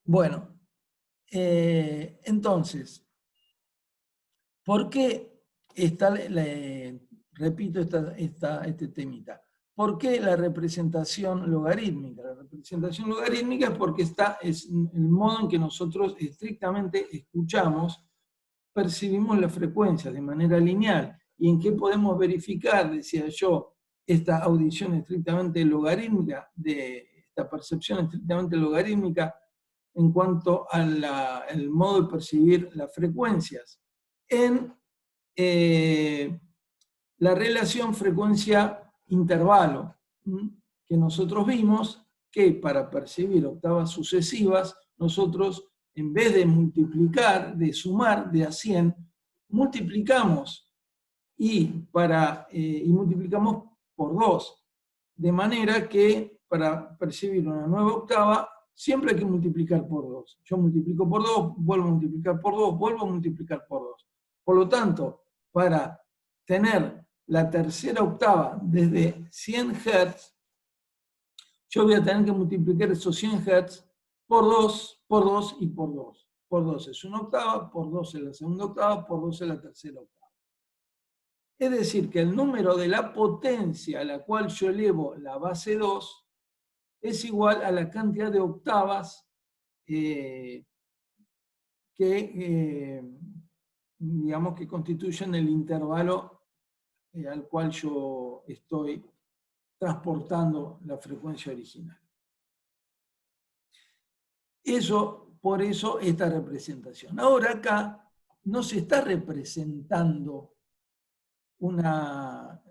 Bueno, entonces, ¿por qué repito este temita? ¿Por qué la representación logarítmica? La representación logarítmica es porque es el modo en que nosotros estrictamente escuchamos, percibimos la frecuencia de manera lineal. ¿Y en qué podemos verificar, decía yo, esta audición estrictamente logarítmica, esta percepción estrictamente logarítmica en cuanto al modo de percibir las frecuencias? En la relación frecuencia-intervalo, que nosotros vimos que para percibir octavas sucesivas, nosotros, en vez de multiplicar, de sumar de a 100, multiplicamos y multiplicamos por 2. De manera que para percibir una nueva octava, siempre hay que multiplicar por 2. Yo multiplico por 2, vuelvo a multiplicar por 2, vuelvo a multiplicar por 2. Por lo tanto, para tener la tercera octava desde 100 Hz, yo voy a tener que multiplicar esos 100 Hz por 2, por 2 y por 2. Por 2 es una octava, por 2 es la segunda octava, por 2 es la tercera octava. Es decir, que el número de la potencia a la cual yo elevo la base 2 es igual a la cantidad de octavas digamos, que constituyen el intervalo al cual yo estoy transportando la frecuencia original. Por eso esta representación. Ahora acá no se está representando una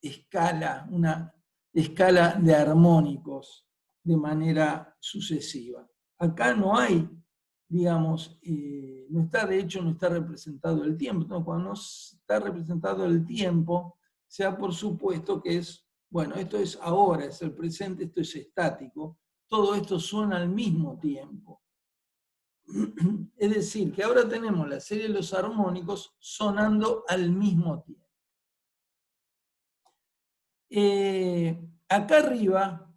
escala de armónicos de manera sucesiva. Acá no hay, digamos, de hecho no está representado el tiempo. Entonces, cuando no está representado el tiempo, se da por supuesto que es, bueno, esto es ahora, es el presente, esto es estático, todo esto suena al mismo tiempo. Es decir, que ahora tenemos la serie de los armónicos sonando al mismo tiempo. Acá arriba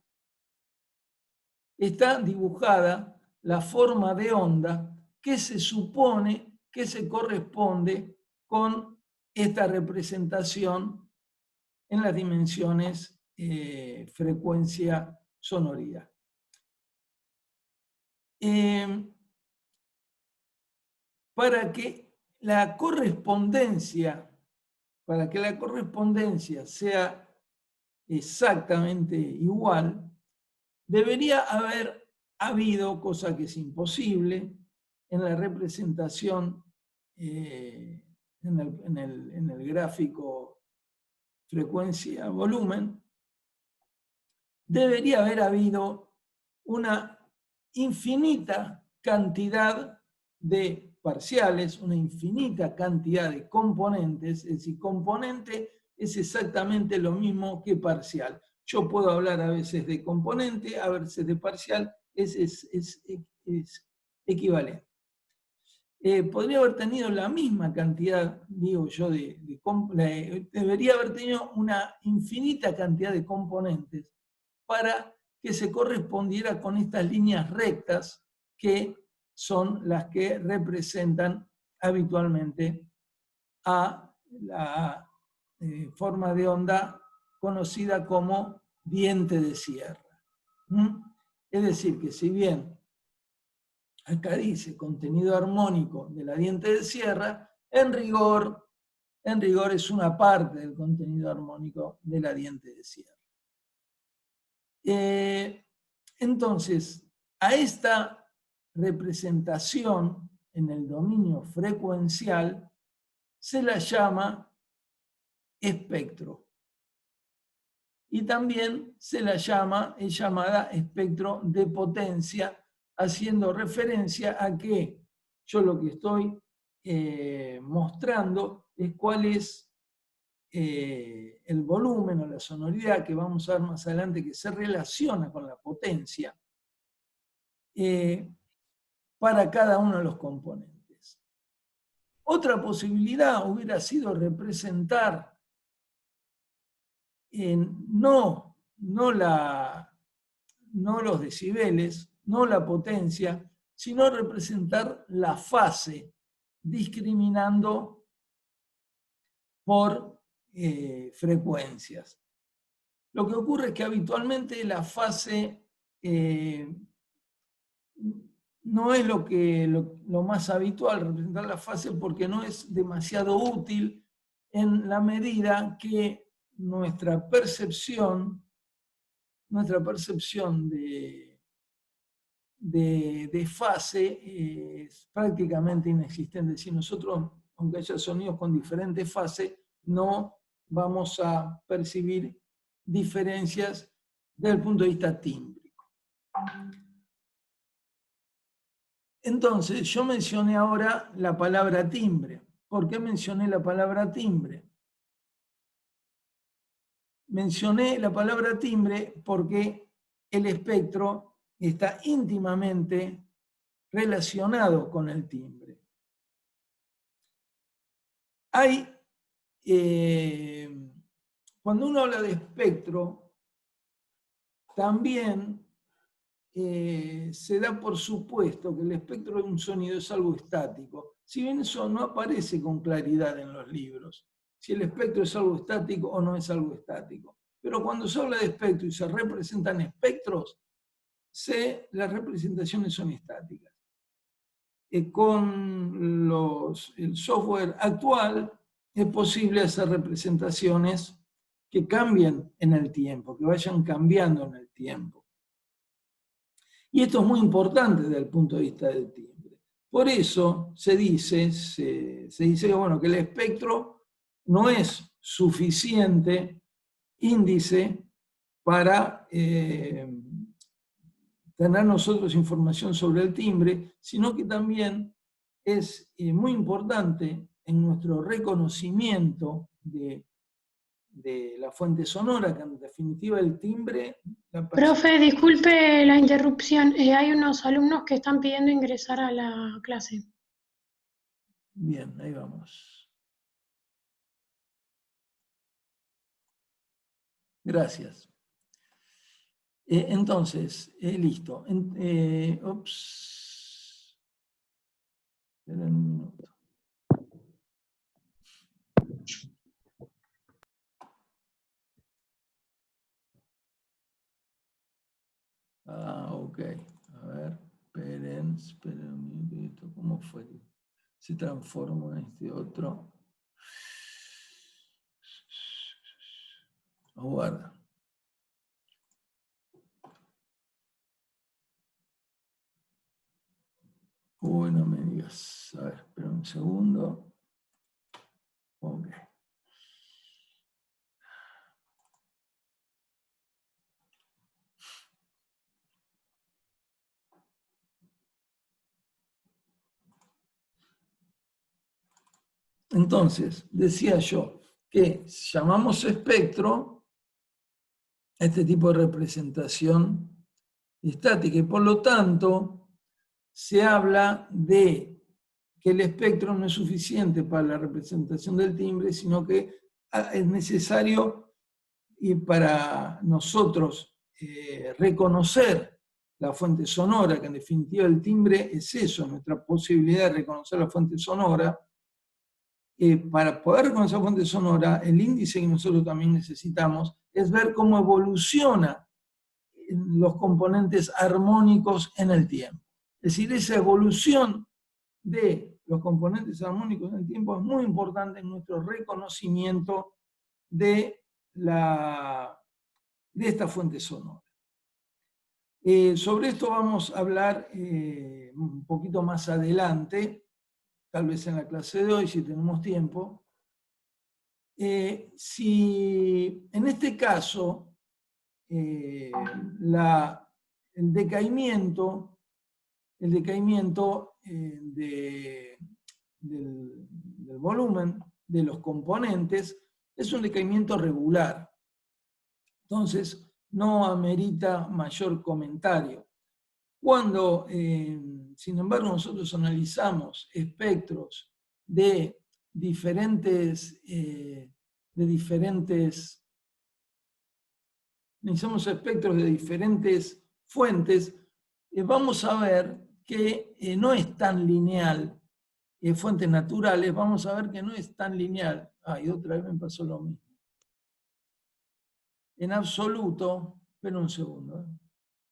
está dibujada la forma de onda que se supone que se corresponde con esta representación en las dimensiones frecuencia-sonoridad. Para que la correspondencia sea exactamente igual, debería haber habido, cosa que es imposible, en la representación, en el gráfico frecuencia-volumen, debería haber habido una infinita cantidad de parciales, una infinita cantidad de componentes, es decir, componente es exactamente lo mismo que parcial. Yo puedo hablar a veces de componente, a veces de parcial, es equivalente. Podría haber tenido la misma cantidad, digo yo, debería haber tenido una infinita cantidad de componentes para que se correspondiera con estas líneas rectas que son las que representan habitualmente a la forma de onda conocida como diente de sierra. Es decir, que si bien acá dice contenido armónico de la diente de sierra, en rigor es una parte del contenido armónico de la diente de sierra. Entonces, a esta representación en el dominio frecuencial se la llama espectro. Y también es llamada espectro de potencia, haciendo referencia a que yo lo que estoy mostrando es cuál es el volumen o la sonoridad, que vamos a ver más adelante, que se relaciona con la potencia para cada uno de los componentes. Otra posibilidad hubiera sido representar no los decibeles, no la potencia, sino representar la fase, discriminando por frecuencias. Lo que ocurre es que habitualmente la fase no es lo más habitual, representar la fase, porque no es demasiado útil en la medida que nuestra percepción de fase es prácticamente inexistente. Si nosotros, aunque haya sonidos con diferentes fases, no vamos a percibir diferencias desde el punto de vista tímbrico. Entonces, yo mencioné ahora la palabra timbre. ¿Por qué mencioné la palabra timbre? Mencioné la palabra timbre porque el espectro está íntimamente relacionado con el timbre. Cuando uno habla de espectro, también se da por supuesto que el espectro de un sonido es algo estático, si bien eso no aparece con claridad en los libros, si el espectro es algo estático o no es algo estático. Pero cuando se habla de espectro y se representan espectros, las representaciones son estáticas. Con el software actual es posible hacer representaciones que cambien en el tiempo, que vayan cambiando en el tiempo. Y esto es muy importante desde el punto de vista del timbre. Por eso se dice que, bueno, que el espectro no es suficiente índice para tener nosotros información sobre el timbre, sino que también es muy importante en nuestro reconocimiento de la fuente sonora, que en definitiva el timbre... Profe, disculpe la interrupción. Hay unos alumnos que están pidiendo ingresar a la clase. Bien, ahí vamos. Gracias. Entonces, listo. Ups. Esperen un minuto. Ok. A ver, esperen un minutito. ¿Cómo fue? Se transformó en este otro. Aguarda. Uy, no me digas. A ver, espera un segundo. Ok. Entonces, decía yo que llamamos espectro a este tipo de representación estática y por lo tanto se habla de que el espectro no es suficiente para la representación del timbre, sino que es necesario, y para nosotros reconocer la fuente sonora, que en definitiva el timbre es eso, nuestra posibilidad de reconocer la fuente sonora. Para poder reconocer la fuente sonora, el índice que nosotros también necesitamos es ver cómo evoluciona los componentes armónicos en el tiempo. Es decir, esa evolución de los componentes armónicos en el tiempo es muy importante en nuestro reconocimiento de esta fuente sonora. Sobre esto vamos a hablar un poquito más adelante, tal vez en la clase de hoy, si tenemos tiempo. Si en este caso el decaimiento del volumen de los componentes es un decaimiento regular. Entonces, no amerita mayor comentario. Cuando, sin embargo, nosotros analizamos espectros analizamos espectros de diferentes fuentes, vamos a ver que no es tan lineal. Fuentes naturales, vamos a ver que no es tan lineal. Y otra vez me pasó lo mismo. En absoluto, espera un segundo,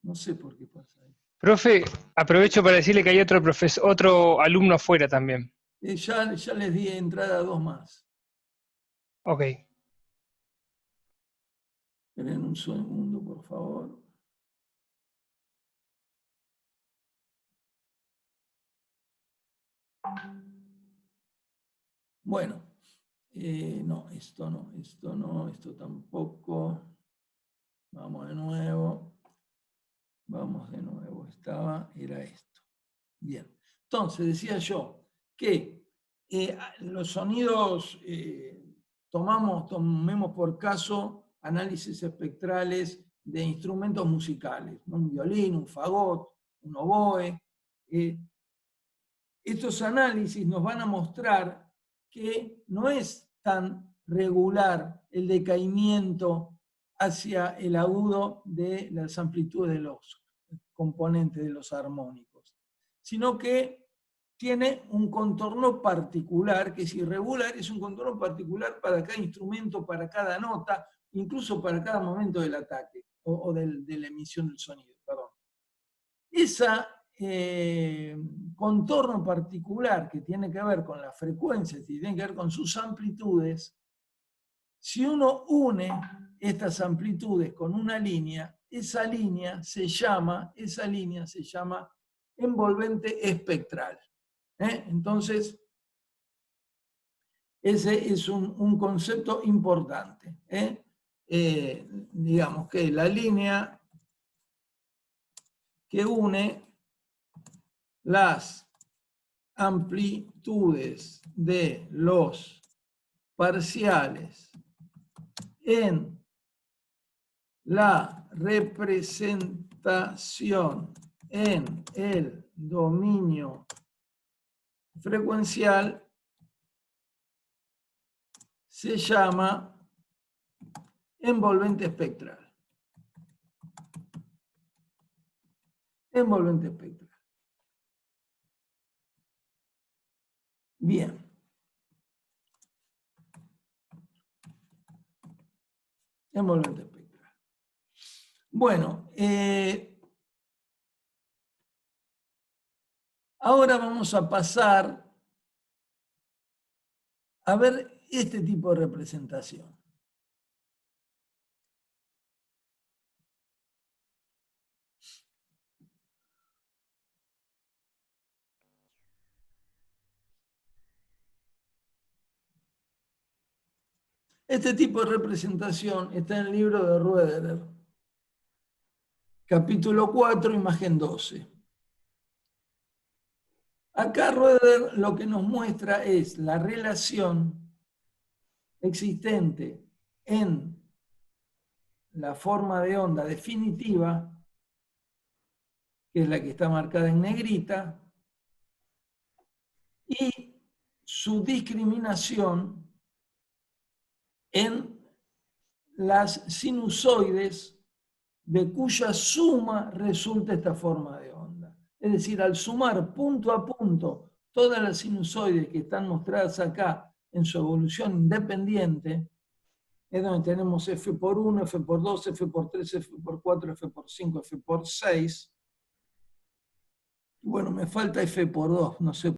no sé por qué pasa ahí. Profe, aprovecho para decirle que hay otro alumno afuera también. Ya les di entrada a 2 más. Ok. Esperen un segundo, por favor. Bueno, no, esto tampoco. Vamos de nuevo. Era esto. Bien. Entonces, decía yo que los sonidos, tomemos por caso análisis espectrales de instrumentos musicales, ¿no? Un violín, un fagot, un oboe. Estos análisis nos van a mostrar que no es tan regular el decaimiento hacia el agudo de las amplitudes de los componentes de los armónicos, sino que tiene un contorno particular, que es irregular, es un contorno particular para cada instrumento, para cada nota, incluso para cada momento del ataque, o de la emisión del sonido, perdón. Esa contorno particular que tiene que ver con las frecuencias y tiene que ver con sus amplitudes, si uno une estas amplitudes con una línea, esa línea se llama envolvente espectral. Entonces, ese es un concepto importante. Digamos que la línea que une las amplitudes de los parciales en la representación en el dominio frecuencial se llama envolvente espectral. Envolvente espectral. Bien. Envolvente espectral. Bueno, ahora vamos a pasar a ver este tipo de representación. Este tipo de representación está en el libro de Roederer, capítulo 4, imagen 12. Acá Roederer lo que nos muestra es la relación existente en la forma de onda definitiva, que es la que está marcada en negrita, y su discriminación en las sinusoides de cuya suma resulta esta forma de onda. Es decir, al sumar punto a punto todas las sinusoides que están mostradas acá en su evolución independiente, es donde tenemos f por 1, f por 2, f por 3, f por 4, f por 5, f por 6. Bueno, me falta f por 2, no sé